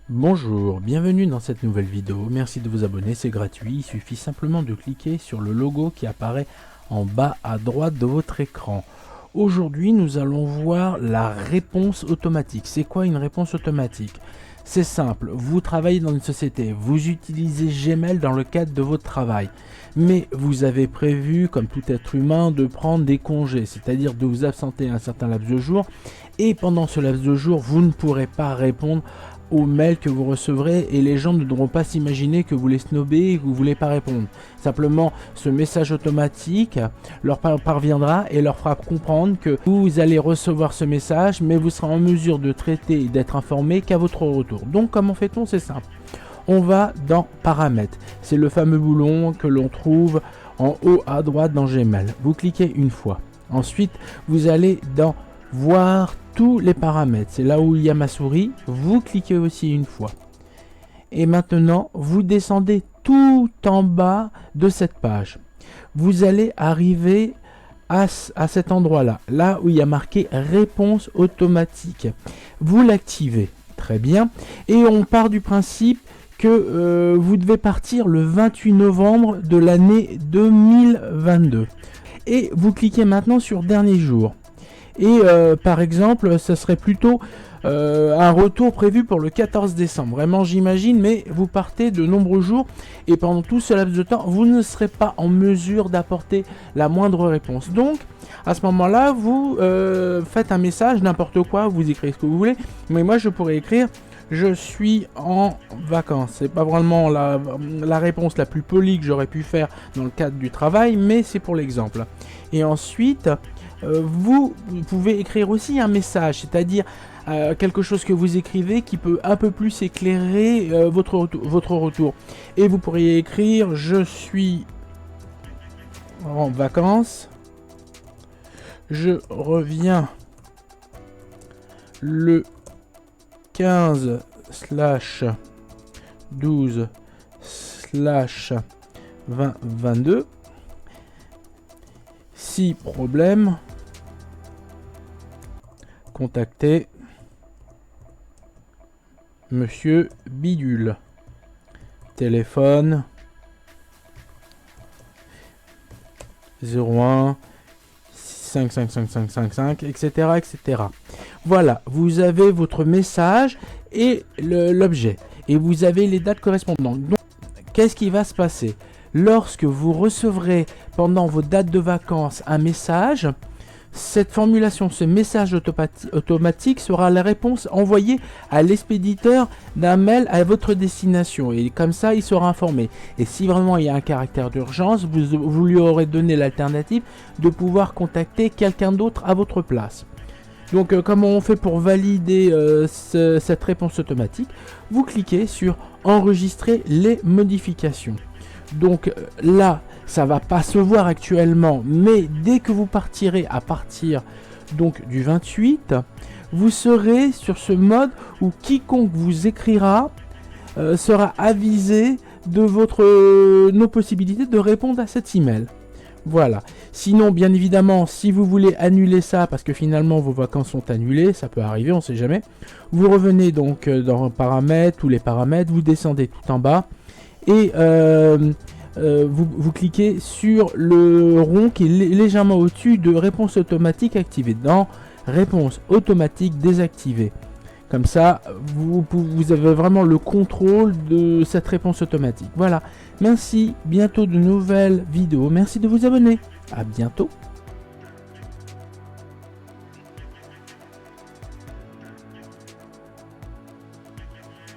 Bonjour, bienvenue dans cette nouvelle vidéo, merci de vous abonner, c'est gratuit, il suffit simplement de cliquer sur le logo qui apparaît en bas à droite de votre écran. Aujourd'hui, nous allons voir la réponse automatique. C'est quoi une réponse automatique? C'est simple, vous travaillez dans une société, vous utilisez Gmail dans le cadre de votre travail, mais vous avez prévu, comme tout être humain, de prendre des congés, c'est-à-dire de vous absenter un certain laps de jours, et pendant ce laps de jours, vous ne pourrez pas répondre aux mails que vous recevrez et les gens ne devront pas s'imaginer que vous les snobez et que vous ne voulez pas répondre. Simplement, ce message automatique leur parviendra et leur fera comprendre que vous allez recevoir ce message, mais vous serez en mesure de traiter et d'être informé qu'à votre retour. Donc, comment fait-on? C'est simple. On va dans Paramètres. C'est le fameux boulon que l'on trouve en haut à droite dans Gmail. Vous cliquez une fois. Ensuite, vous allez dans Voir tous les paramètres. C'est là où il y a ma souris. Vous cliquez aussi une fois. Et maintenant, vous descendez tout en bas de cette page. Vous allez arriver à cet endroit-là. Là où il y a marqué réponse automatique. Vous l'activez. Très bien. Et on part du principe que vous devez partir le 28 novembre de l'année 2022. Et vous cliquez maintenant sur dernier jour. Et par exemple, ce serait plutôt un retour prévu pour le 14 décembre. Vraiment, j'imagine, mais vous partez de nombreux jours et pendant tout ce laps de temps, vous ne serez pas en mesure d'apporter la moindre réponse. Donc, à ce moment-là, vous faites un message, n'importe quoi, vous écrivez ce que vous voulez. Mais moi, je pourrais écrire « Je suis en vacances ». C'est pas vraiment la réponse la plus polie que j'aurais pu faire dans le cadre du travail, mais c'est pour l'exemple. Et ensuite, vous pouvez écrire aussi un message, c'est-à-dire quelque chose que vous écrivez qui peut un peu plus éclairer votre retour. Et vous pourriez écrire « Je suis en vacances, je reviens le 15/12/2022. Si problème, contactez Monsieur Bidule. Téléphone 01 55555, etc., etc. Voilà, vous avez votre message et l'objet. Et vous avez les dates correspondantes. Donc, qu'est-ce qui va se passer? Lorsque vous recevrez pendant vos dates de vacances un message, cette formulation, ce message automatique sera la réponse envoyée à l'expéditeur d'un mail à votre destination. Et comme ça, il sera informé. Et si vraiment il y a un caractère d'urgence, vous lui aurez donné l'alternative de pouvoir contacter quelqu'un d'autre à votre place. Donc, comment on fait pour valider cette réponse automatique? Vous cliquez sur « Enregistrer les modifications ». Donc là, ça va pas se voir actuellement, mais dès que vous partirez à partir donc du 28, vous serez sur ce mode où quiconque vous écrira sera avisé de nos possibilités de répondre à cet email. Voilà. Sinon, bien évidemment, si vous voulez annuler ça, parce que finalement vos vacances sont annulées, ça peut arriver, on sait jamais. Vous revenez donc dans Paramètres, tous les paramètres, vous descendez tout en bas. Et vous cliquez sur le rond qui est légèrement au-dessus de réponse automatique activée. Dans réponse automatique désactivée. Comme ça, vous avez vraiment le contrôle de cette réponse automatique. Voilà. Merci. Bientôt de nouvelles vidéos. Merci de vous abonner. À bientôt.